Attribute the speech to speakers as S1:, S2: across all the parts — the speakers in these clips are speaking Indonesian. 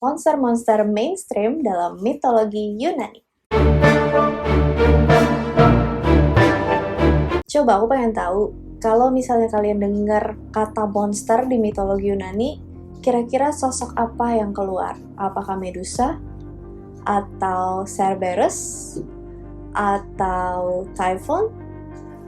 S1: monster-monster mainstream dalam mitologi Yunani. Coba aku pengen tahu, kalau misalnya kalian dengar kata monster di mitologi Yunani, kira-kira sosok apa yang keluar? Apakah Medusa? Atau Cerberus? Atau Typhon?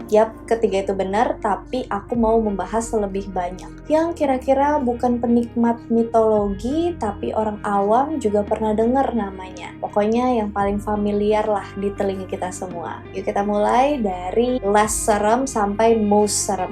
S1: Yap, ketiga itu benar, tapi aku mau membahas lebih banyak. Yang kira-kira bukan penikmat mitologi, tapi orang awam juga pernah dengar namanya. Pokoknya yang paling familiar lah di telinga kita semua. Yuk kita mulai dari less serem sampai most serem.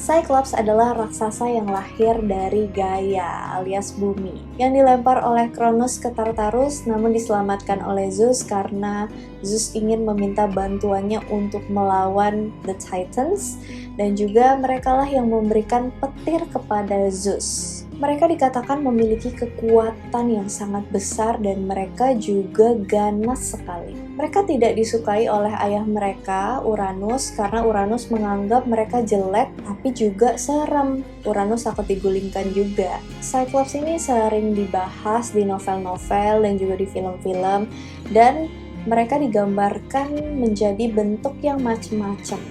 S1: Cyclops adalah raksasa yang lahir dari Gaia alias bumi, yang dilempar oleh Kronos ke Tartarus namun diselamatkan oleh Zeus karena Zeus ingin meminta bantuannya untuk melawan The Titans, dan juga merekalah yang memberikan petir kepada Zeus. Mereka dikatakan memiliki kekuatan yang sangat besar dan mereka juga ganas sekali. Mereka tidak disukai oleh ayah mereka, Uranus, karena Uranus menganggap mereka jelek tapi juga serem. Uranus takut digulingkan juga. Cyclops ini sering dibahas di novel-novel dan juga di film-film, dan mereka digambarkan menjadi bentuk yang macam-macam.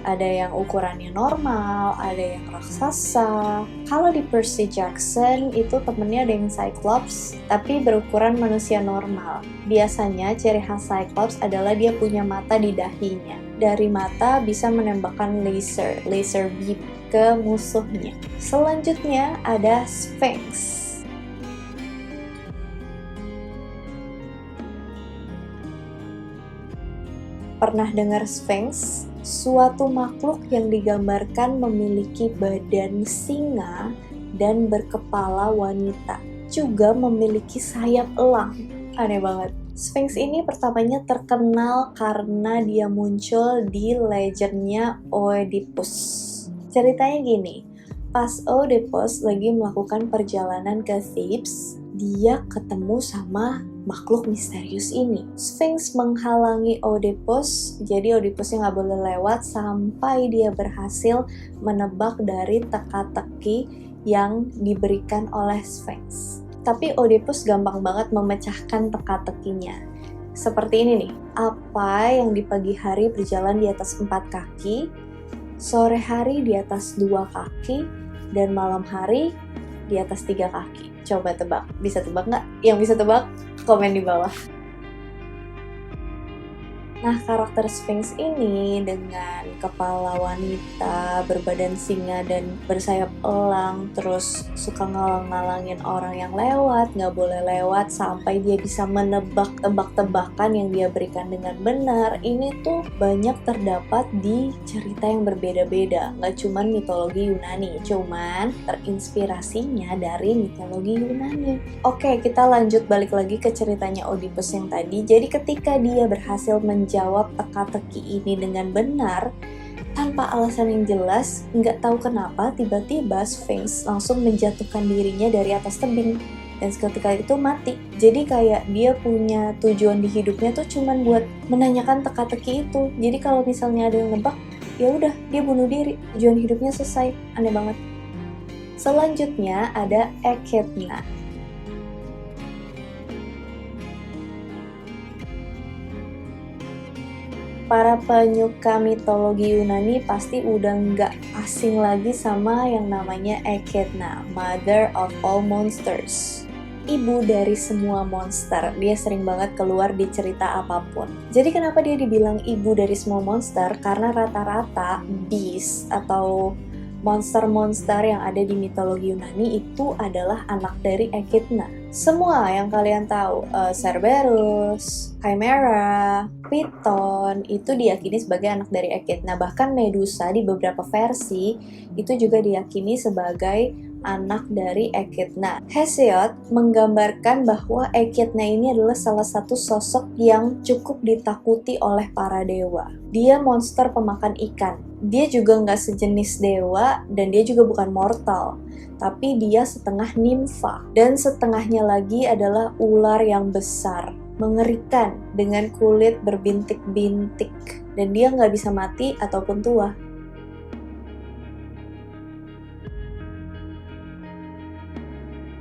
S1: Ada yang ukurannya normal, ada yang raksasa. Kalau di Percy Jackson, itu temennya ada yang Cyclops, tapi berukuran manusia normal. Biasanya ciri khas Cyclops adalah dia punya mata di dahinya. Dari mata bisa menembakkan laser beam ke musuhnya. Selanjutnya ada Sphinx. Pernah dengar Sphinx? Suatu makhluk yang digambarkan memiliki badan singa dan berkepala wanita. Juga memiliki sayap elang. Aneh banget. Sphinx ini pertamanya terkenal karena dia muncul di legendnya Oedipus. Ceritanya gini, pas Oedipus lagi melakukan perjalanan ke Thebes, dia ketemu sama makhluk misterius ini. Sphinx menghalangi Oedipus, jadi Oedipusnya nggak boleh lewat sampai dia berhasil menebak dari teka-teki yang diberikan oleh Sphinx. Tapi Oedipus gampang banget memecahkan teka-tekinya. Seperti ini nih, apa yang di pagi hari berjalan di atas 4 kaki, sore hari di atas 2 kaki, dan malam hari di atas 3 kaki. Coba tebak, bisa tebak nggak? Yang bisa tebak, komen di bawah. Nah, karakter Sphinx ini dengan kepala wanita, berbadan singa dan bersayap elang, terus suka ngalang-ngalangin orang yang lewat, nggak boleh lewat sampai dia bisa menebak tebak-tebakan yang dia berikan dengan benar. Ini tuh banyak terdapat di cerita yang berbeda-beda, nggak cuman mitologi Yunani, cuman terinspirasinya dari mitologi Yunani. Oke, kita lanjut balik lagi ke ceritanya Oedipus yang tadi. Jadi ketika dia berhasil menjawab teka-teki ini dengan benar, tanpa alasan yang jelas, nggak tahu kenapa tiba-tiba Sphinx langsung menjatuhkan dirinya dari atas tebing. Dan seketika itu mati. Jadi kayak dia punya tujuan di hidupnya tuh cuman buat menanyakan teka-teki itu. Jadi kalau misalnya ada yang nebak, ya udah dia bunuh diri. Tujuan hidupnya selesai. Aneh banget. Selanjutnya ada Echidna. Para penyuka mitologi Yunani pasti udah nggak asing lagi sama yang namanya Echidna, Mother of all Monsters. Ibu dari semua monster, dia sering banget keluar di cerita apapun. Jadi kenapa dia dibilang ibu dari semua monster? Karena rata-rata beast atau monster-monster yang ada di mitologi Yunani itu adalah anak dari Echidna. Semua yang kalian tahu, Cerberus, Chimera, Python, itu diyakini sebagai anak dari Echidna. Bahkan Medusa di beberapa versi itu juga diyakini sebagai anak dari Echidna. Hesiod menggambarkan bahwa Echidna ini adalah salah satu sosok yang cukup ditakuti oleh para dewa. Dia monster pemakan ikan. Dia juga nggak sejenis dewa dan dia juga bukan mortal. Tapi dia setengah nimfa. Dan setengahnya lagi adalah ular yang besar. Mengerikan dengan kulit berbintik-bintik. Dan dia nggak bisa mati ataupun tua.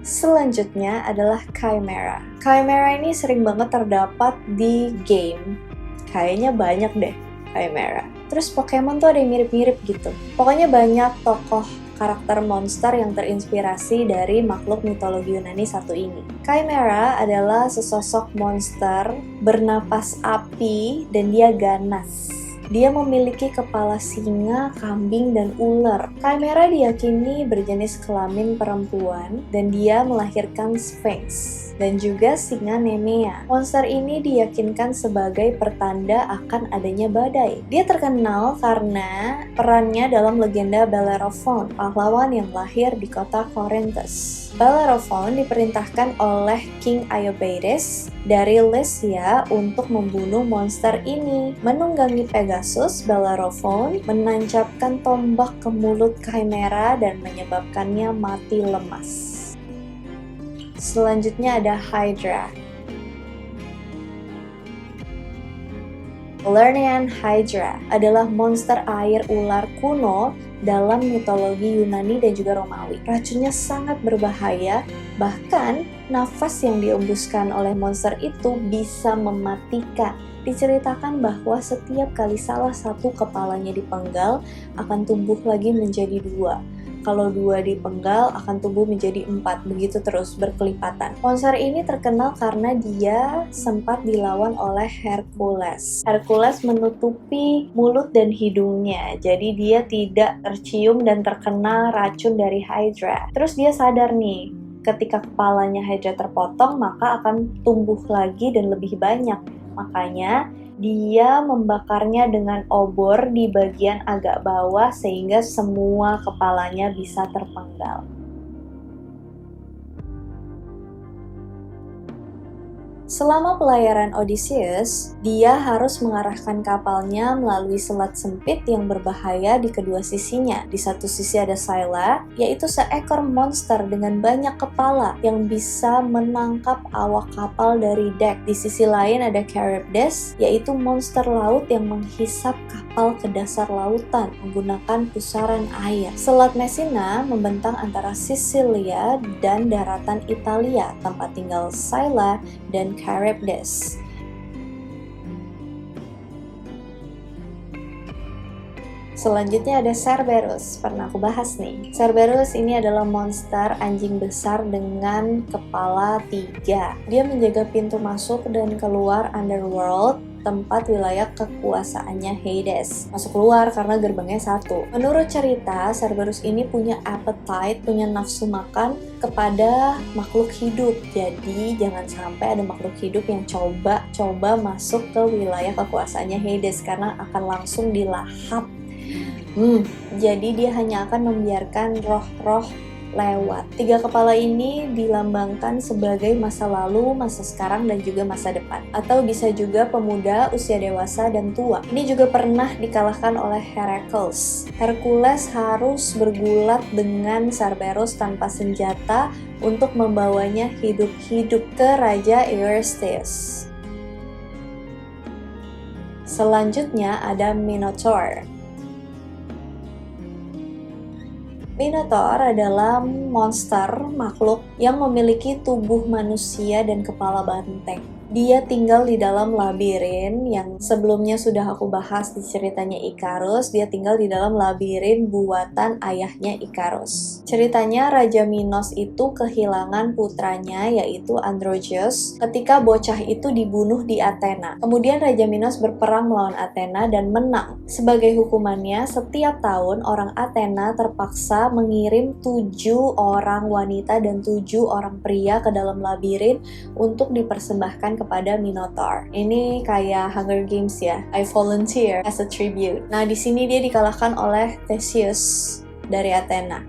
S1: Selanjutnya adalah Chimera. Chimera ini sering banget terdapat di game. Kayaknya banyak deh Chimera. Terus Pokemon tuh ada yang mirip-mirip gitu. Pokoknya banyak tokoh karakter monster yang terinspirasi dari makhluk mitologi Yunani satu ini. Chimera adalah sesosok monster bernapas api dan dia ganas. Dia memiliki kepala singa, kambing, dan ular. Chimera diyakini berjenis kelamin perempuan dan dia melahirkan Sphinx dan juga singa Nemea. Monster ini diyakinkan sebagai pertanda akan adanya badai. Dia terkenal karena perannya dalam legenda Bellerophon, pahlawan yang lahir di kota Corinthus. Bellerophon diperintahkan oleh King Iobates dari Lycia untuk membunuh monster ini. Menunggangi Pegasus, Bellerophon menancapkan tombak ke mulut Chimera dan menyebabkannya mati lemas. Selanjutnya ada Hydra. Lernaean Hydra adalah monster air ular kuno dalam mitologi Yunani dan juga Romawi. Racunnya sangat berbahaya, bahkan nafas yang dihembuskan oleh monster itu bisa mematikan. Diceritakan bahwa setiap kali salah satu kepalanya dipenggal, akan tumbuh lagi menjadi 2. Kalau 2 dipenggal, akan tumbuh menjadi 4, begitu terus berkelipatan. Monster ini terkenal karena dia sempat dilawan oleh Hercules. Hercules menutupi mulut dan hidungnya, jadi dia tidak tercium dan terkena racun dari Hydra. Terus dia sadar nih, ketika kepalanya Hydra terpotong, maka akan tumbuh lagi dan lebih banyak. Makanya dia membakarnya dengan obor di bagian agak bawah sehingga semua kepalanya bisa terpenggal. Selama pelayaran Odysseus, dia harus mengarahkan kapalnya melalui selat sempit yang berbahaya di kedua sisinya. Di satu sisi ada Scylla, yaitu seekor monster dengan banyak kepala yang bisa menangkap awak kapal dari dek. Di sisi lain ada Charybdis, yaitu monster laut yang menghisap kapal ke dasar lautan menggunakan pusaran air. Selat Messina membentang antara Sisilia dan daratan Italia, tempat tinggal Scylla dan Charybdis. Selanjutnya ada Cerberus, pernah aku bahas nih. Cerberus ini adalah monster anjing besar dengan kepala 3. Dia menjaga pintu masuk dan keluar Underworld, tempat wilayah kekuasaannya Hades. Masuk keluar karena gerbangnya 1. Menurut cerita, Cerberus ini punya appetite, punya nafsu makan kepada makhluk hidup. Jadi jangan sampai ada makhluk hidup yang coba masuk ke wilayah kekuasaannya Hades karena akan langsung dilahap. Jadi dia hanya akan membiarkan roh-roh lewat. 3 kepala ini dilambangkan sebagai masa lalu, masa sekarang, dan juga masa depan. Atau bisa juga pemuda, usia dewasa, dan tua. Ini juga pernah dikalahkan oleh Heracles. Hercules harus bergulat dengan Cerberus tanpa senjata untuk membawanya hidup-hidup ke Raja Eurystheus. Selanjutnya ada Minotaur. Minotaur adalah monster makhluk yang memiliki tubuh manusia dan kepala banteng. Dia tinggal di dalam labirin yang sebelumnya sudah aku bahas di ceritanya Ikarus. Dia tinggal di dalam labirin buatan ayahnya Ikarus. Ceritanya Raja Minos itu kehilangan putranya yaitu Androgeus ketika bocah itu dibunuh di Athena. Kemudian Raja Minos berperang melawan Athena dan menang. Sebagai hukumannya, setiap tahun orang Athena terpaksa mengirim 7 orang wanita dan 7 orang pria ke dalam labirin untuk dipersembahkan kepada Minotaur. Ini kayak Hunger Games ya. I volunteer as a tribute. Nah, di sini dia dikalahkan oleh Theseus dari Athena.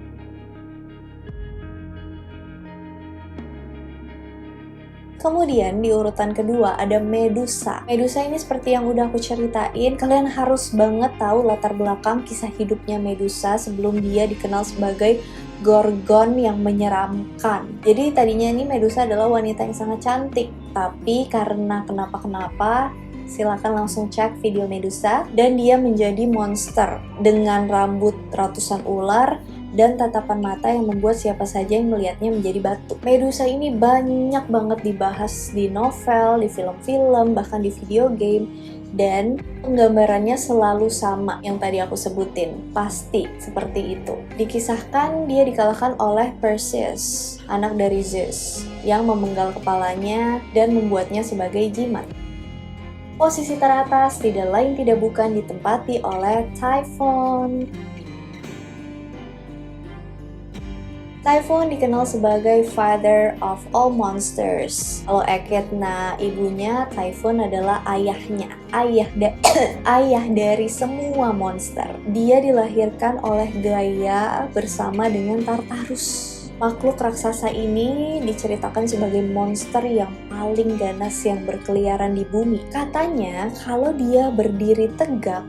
S1: Kemudian di urutan kedua ada Medusa. Medusa ini seperti yang udah aku ceritain, kalian harus banget tahu latar belakang kisah hidupnya Medusa sebelum dia dikenal sebagai Gorgon yang menyeramkan. Jadi tadinya ini Medusa adalah wanita yang sangat cantik, tapi karena kenapa-kenapa, silakan langsung cek video Medusa, dan dia menjadi monster dengan rambut ratusan ular dan tatapan mata yang membuat siapa saja yang melihatnya menjadi batu. Medusa ini banyak banget dibahas di novel, di film-film, bahkan di video game, dan penggambarannya selalu sama yang tadi aku sebutin, pasti seperti itu. Dikisahkan dia dikalahkan oleh Perseus, anak dari Zeus, yang memenggal kepalanya dan membuatnya sebagai jimat. Posisi teratas tidak lain tidak bukan ditempati oleh Typhon. Typhon dikenal sebagai father of all monsters. Kalau Echidna ibunya, Typhon adalah ayahnya, ayah dari semua monster. Dia dilahirkan oleh Gaia bersama dengan Tartarus. Makhluk raksasa ini diceritakan sebagai monster yang paling ganas yang berkeliaran di bumi. Katanya kalau dia berdiri tegak,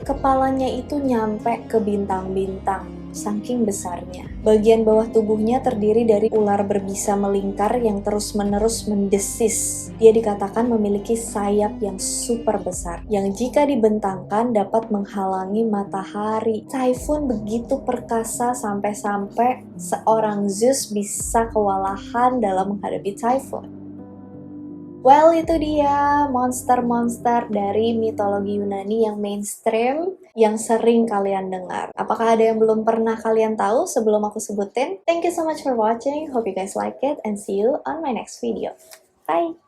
S1: kepalanya itu nyampe ke bintang-bintang, saking besarnya. Bagian bawah tubuhnya terdiri dari ular berbisa melingkar yang terus-menerus mendesis. Dia dikatakan memiliki sayap yang super besar, yang jika dibentangkan dapat menghalangi matahari. Typhon begitu perkasa sampai-sampai seorang Zeus bisa kewalahan dalam menghadapi Typhon. Well, itu dia monster-monster dari mitologi Yunani yang mainstream yang sering kalian dengar. Apakah ada yang belum pernah kalian tahu sebelum aku sebutin? Thank you so much for watching. Hope you guys like it and see you on my next video. Bye!